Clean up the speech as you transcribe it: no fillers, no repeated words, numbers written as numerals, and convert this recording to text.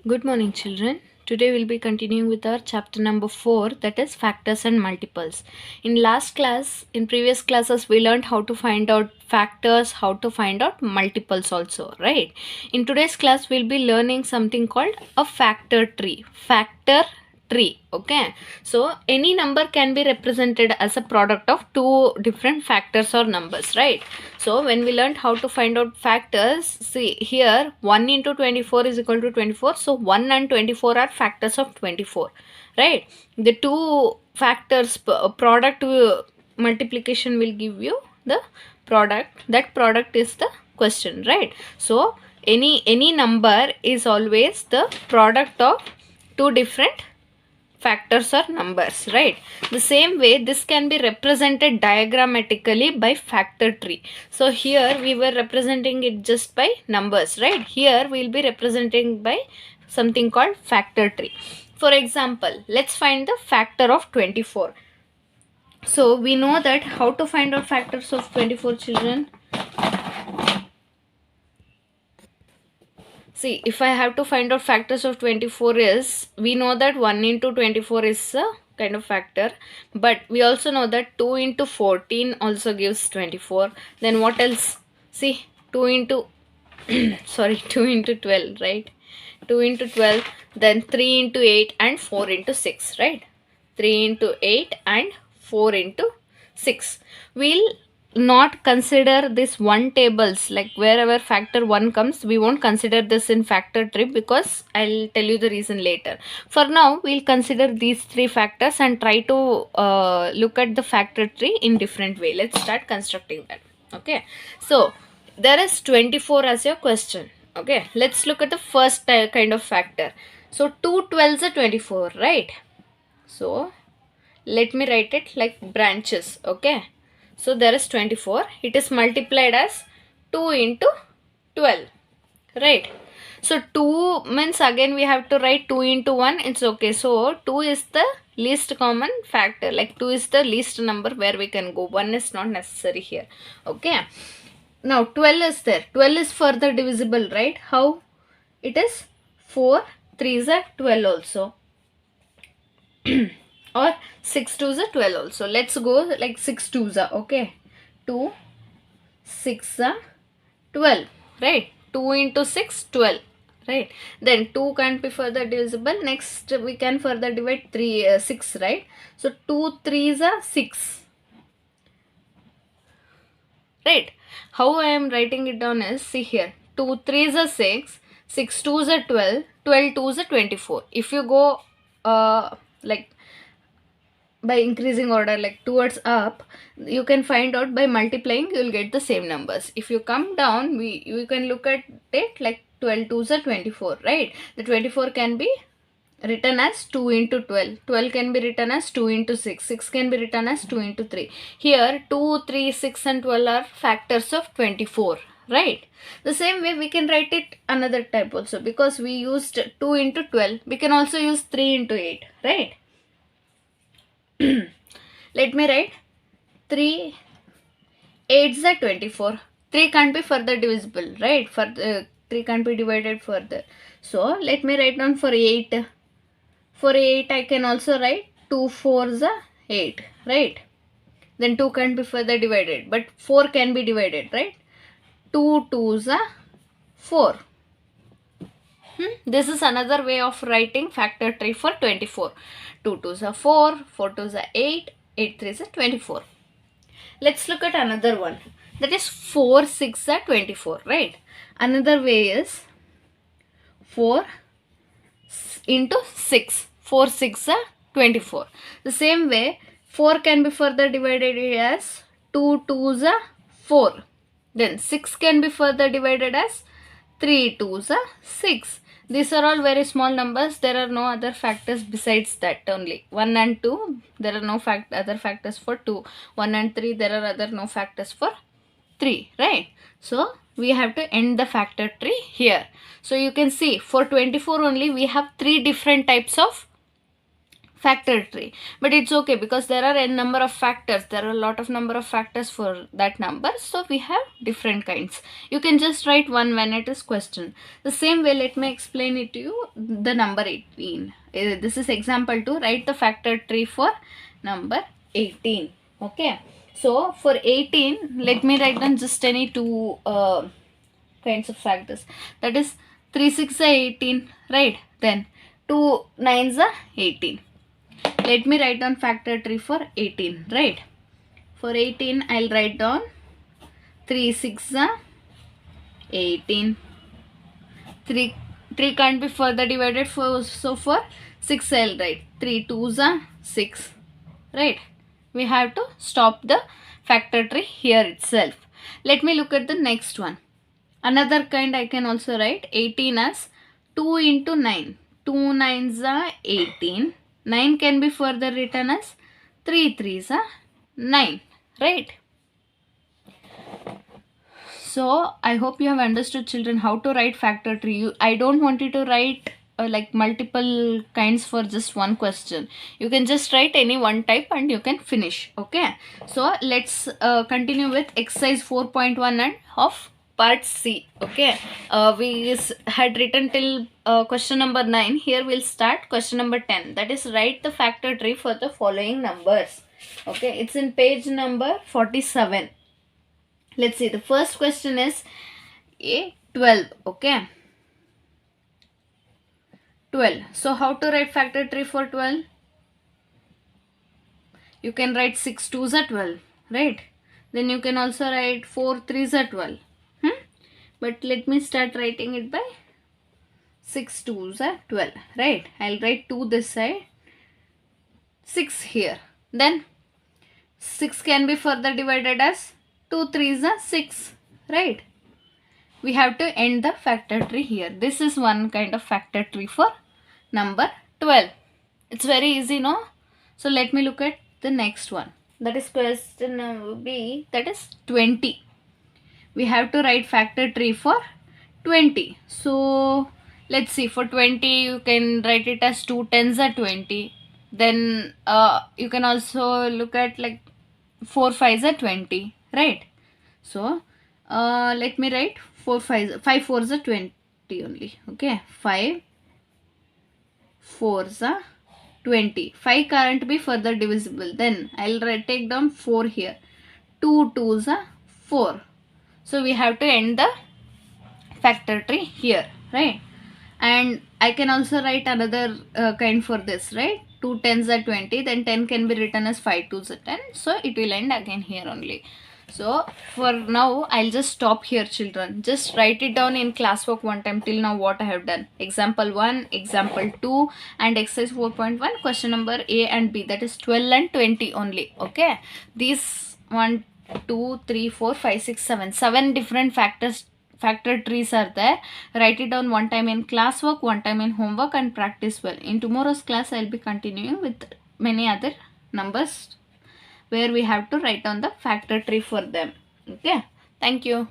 Good morning, children. Today we'll be continuing with our chapter number 4, that is factors and multiples. In previous classes, we learned how to find out factors, how to find out multiples also, right? In today's class, we'll be learning something called a factor tree. Factor tree, okay? So, any number can be represented as a product of two different factors or numbers, right? So when we learned how to find out factors, see here 1 into 24 is equal to 24. So 1 and 24 are factors of 24, right? The two factors product multiplication will give you the product. That product is the question, right? So any number is always the product of two different factors or numbers, right? The same way this can be represented diagrammatically by factor tree. So here we were representing it just by numbers, right? Here we'll be representing by something called factor tree. For example, let's find the factor of 24. So we know that how to find out factors of 24, children. See, if I have to find out factors of 24 is, we know that 1 into 24 is a kind of factor. But we also know that 2 into 14 also gives 24. Then what else? See, 2 into, 2 into 12, right? 2 into 12, then 3 into 8 and 4 into 6, right? 3 into 8 and 4 into 6. We'll not consider this one tables, like wherever factor 1 comes, we won't consider this in factor tree because I'll tell you the reason later. For now, we'll consider these three factors and try to look at the factor tree in different way. Let's start constructing that. Okay, so there is 24 as your question. Okay, let's look at the first kind of factor. So 2 12s are 24, right? So let me write it like branches. Okay, so there is 24. It is multiplied as 2 into 12, right? So 2 means again we have to write 2 into 1. It's okay. So 2 is the least common factor. Like 2 is the least number where we can go. 1 is not necessary here. Okay. Now 12 is there. 12 is further divisible, right? How? It is 4 3s are 12 also. Or 6 2s are 12 also. Let's go like 6 2s are, okay. 2 6 are 12, right? 2 into 6 12, right? Then 2 can't be further divisible. Next we can further divide 6, right? So 2 3s are 6, right? How I am writing it down is, see here, 2 3s are 6, 6 2s are 12, 12 2s are 24. If you go like by increasing order, like towards up, you can find out by multiplying, you will get the same numbers. If you come down, we can look at it like 12 2s are 24, right? The 24 can be written as 2 into 12. 12 can be written as 2 into 6. 6 can be written as 2 into 3. Here 2, 3, 6 and 12 are factors of 24, right? The same way we can write it another type also, because we used 2 into 12. We can also use 3 into 8, right? Let me write 3 8s are 24. 3 can't be further divisible, right? 3 can't be divided further. So let me write down for 8. For 8 I can also write 2 4s are 8, right? Then 2 can't be further divided, but 4 can be divided, right? 2 2s are 4. This is another way of writing factor tree for 24. 2 2s are 4, 4 2s are 8, 8 3s are 24. Let's look at another one. That is 4 6 are 24, right? Another way is 4 into 6. 4 6 are 24. The same way, 4 can be further divided as 2 2s are 4. Then 6 can be further divided as 3 2s are 6. These are all very small numbers. There are no other factors besides that only. 1 and 2, there are no other factors for 2. 1 and 3, there are no factors for 3, right? So we have to end the factor tree here. So you can see for 24 only we have 3 different types of factor tree, but it's okay because there are n number of factors, there are a lot of number of factors for that number, so we have different kinds. You can just write one when it is question. The same way, let me explain it to you. The number 18, this is example 2. Write the factor tree for number 18. Okay, so for 18, let me write down just any two kinds of factors. That is 3 6 are 18, right? Then 2 9s are 18. Let me write down factor tree for 18, right? For 18, I'll write down 3 6 are 18. 3 can't be further divided, so for 6 I'll write 3 2s are 6, right? We have to stop the factor tree here itself. Let me look at the next one. Another kind I can also write 18 as 2 into 9. 2 9s are 18. 9 can be further written as 3 3s are 9, right? So I hope you have understood, children, how to write factor tree. I don't want you to write like multiple kinds for just one question. You can just write any one type and you can finish. Okay, so let's continue with exercise 4.1 and of part C. Okay, we had written till question number 9. Here we'll start question number 10. That is, write the factor tree for the following numbers. Okay, it's in page number 47. Let's see, the first question is a 12. Okay, 12. So how to write factor tree for 12? You can write 6 2s are 12, right? Then you can also write 4 3s are 12. But let me start writing it by 6 2s are 12, right? I'll write 2 this side, 6 here. Then 6 can be further divided as 2 3s are 6, right? We have to end the factor tree here. This is one kind of factor tree for number 12. It's very easy, no? So let me look at the next one. That is question number B, that is 20. We have to write factor tree for 20. So let's see, for 20 you can write it as 2 10s are 20. Then you can also look at like 4 5s are 20, right? So let me write 4 5 4s are 20 only. Okay, 5 4s are 20. 5 can't be further divisible. Then I'll take down 4 here. 2 2s are 4. So we have to end the factor tree here, right? And I can also write another kind for this, right? 2 10s are 20. Then 10 can be written as 5 2s are 10. So it will end again here only. So for now, I'll just stop here, children. Just write it down in classwork one time till now what I have done. Example 1, example 2 and exercise 4.1, question number A and B. That is 12 and 20 only. Okay. These 1, 2, 3, 4, 5, 6, 7. 7 different factor trees are there. Write it down one time in classwork, one time in homework and practice well. In tomorrow's class, I'll be continuing with many other numbers where we have to write down the factor tree for them. Okay, thank you.